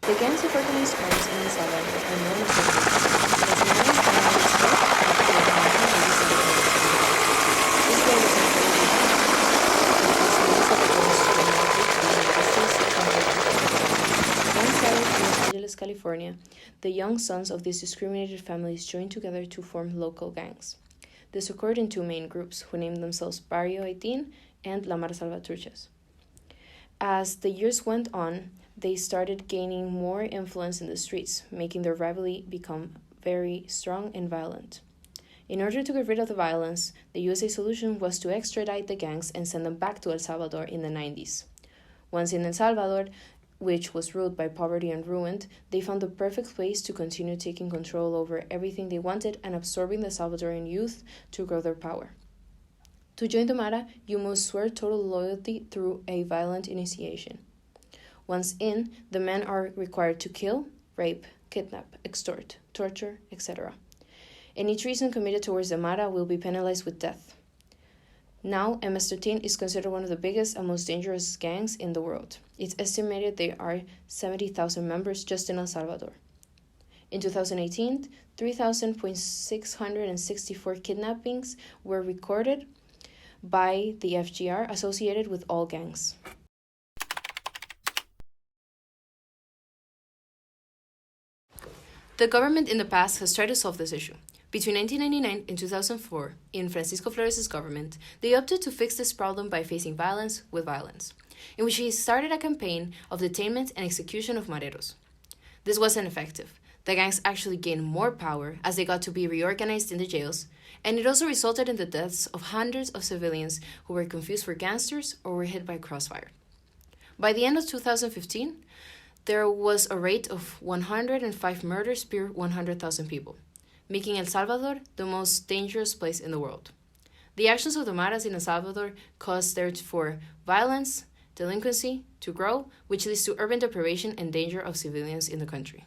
The gangs of organized crimes in El Salvador are known as the Clipchamp. Las Maras are at its head after the 1980s independence. This war was incredibly violent, and caused millions of Peruvians to migrate to the United States to convert to Christianity. Once settled in Los Angeles, California, the young sons of these discriminated families joined together to form local gangs. This occurred in two main groups, who named themselves Barrio Haitian and La Mara Salvatruchas. As the years went on, they started gaining more influence in the streets, making their rivalry become very strong and violent. In order to get rid of the violence, the USA solution was to extradite the gangs and send them back to El Salvador in the 90s. Once in El Salvador, which was ruled by poverty and ruined, they found the perfect place to continue taking control over everything they wanted and absorbing the Salvadoran youth to grow their power. To join the Mara, you must swear total loyalty through a violent initiation. Once in, the men are required to kill, rape, kidnap, extort, torture, etc. Any treason committed towards the Mara will be penalized with death. Now, MS-13 is considered one of the biggest and most dangerous gangs in the world. It's estimated there are 70,000 members just in El Salvador. In 2018, 3,664 kidnappings were recorded by the FGR associated with all gangs. The government in the past has tried to solve this issue. Between 1999 and 2004, in Francisco Flores' government, they opted to fix this problem by facing violence with violence, in which he started a campaign of detainment and execution of mareros. This wasn't effective. The gangs actually gained more power as they got to be reorganized in the jails, and it also resulted in the deaths of hundreds of civilians who were confused for gangsters or were hit by crossfire. By the end of 2015, there was a rate of 105 murders per 100,000 people, making El Salvador the most dangerous place in the world. The actions of the Maras in El Salvador caused therefore violence, delinquency to grow, which leads to urban deprivation and danger of civilians in the country.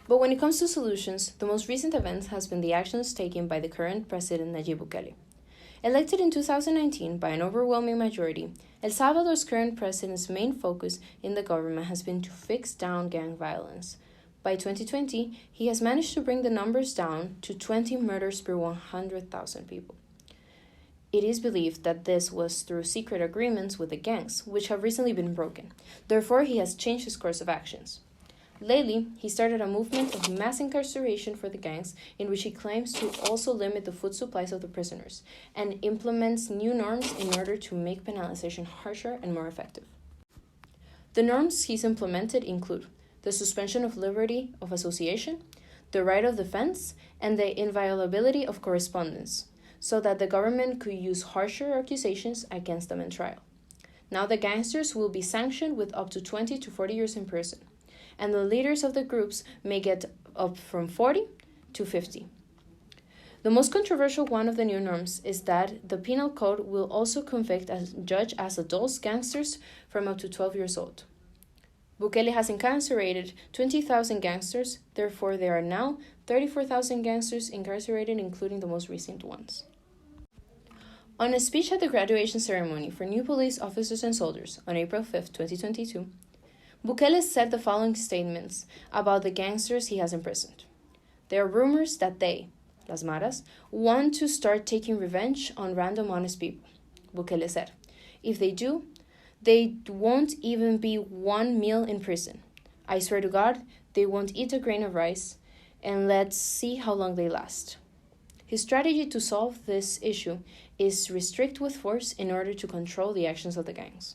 But when it comes to solutions, the most recent event has been the actions taken by the current President Nayib Bukele. Elected in 2019 by an overwhelming majority, El Salvador's current president's main focus in the government has been to fix down gang violence. By 2020, he has managed to bring the numbers down to 20 murders per 100,000 people. It is believed that this was through secret agreements with the gangs, which have recently been broken. Therefore, he has changed his course of actions. Lately, he started a movement of mass incarceration for the gangs, in which he claims to also limit the food supplies of the prisoners, and implements new norms in order to make penalization harsher and more effective. The norms he's implemented include the suspension of liberty of association, the right of defense, and the inviolability of correspondence, so that the government could use harsher accusations against them in trial. Now the gangsters will be sanctioned with up to 20 to 40 years in prison, and the leaders of the groups may get up from 40 to 50. The most controversial one of the new norms is that the penal code will also convict and judge as adults gangsters from up to 12 years old. Bukele has incarcerated 20,000 gangsters, therefore there are now 34,000 gangsters incarcerated, including the most recent ones. On a speech at the graduation ceremony for new police officers and soldiers on April 5, 2022, Bukele said the following statements about the gangsters he has imprisoned. There are rumors that they, Las Maras, want to start taking revenge on random honest people. Bukele said, if they do, they won't even be one meal in prison. I swear to God, they won't eat a grain of rice, and let's see how long they last. His strategy to solve this issue is restrict with force in order to control the actions of the gangs.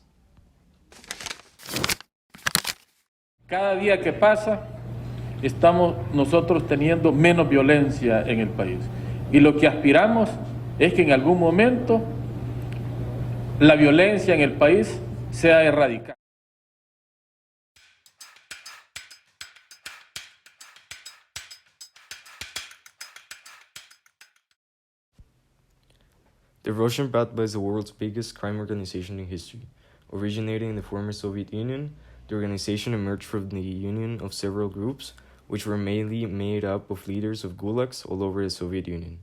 Cada día que pasa, estamos nosotros teniendo menos violencia en el país. Y lo que aspiramos es que en algún momento la violencia en el país sea erradicada. The Rauschenbande is the world's biggest crime organization in history. Originating in the former Soviet Union, the organization emerged from the union of several groups, which were mainly made up of leaders of gulags all over the Soviet Union.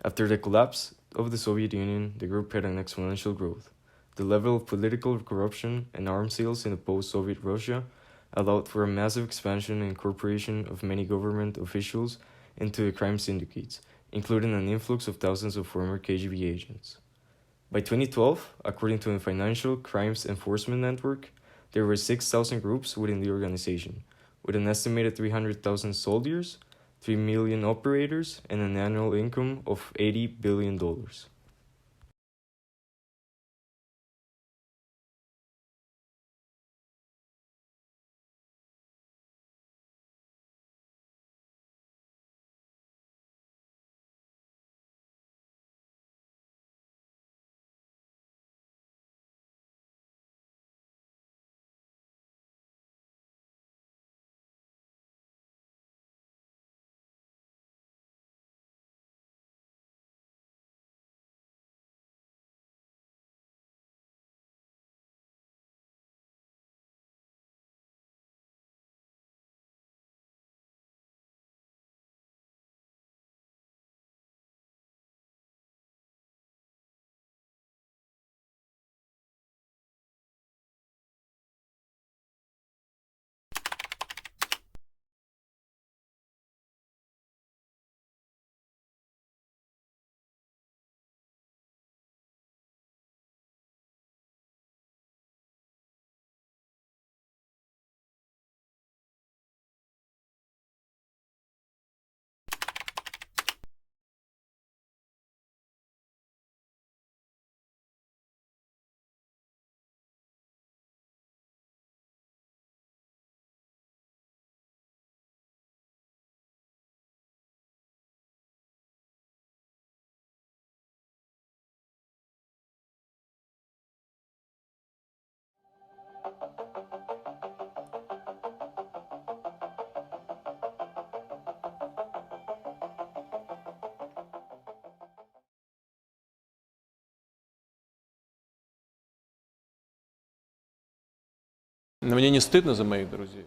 After the collapse, of the Soviet Union, the group had an exponential growth. The level of political corruption and arms sales in the post-Soviet Russia allowed for a massive expansion and incorporation of many government officials into the crime syndicates, including an influx of thousands of former KGB agents. By 2012, according to the Financial Crimes Enforcement Network, there were 6,000 groups within the organization, with an estimated 300,000 soldiers, 3 million operators, and an annual income of $80 billion. Мне не стыдно за моих друзей.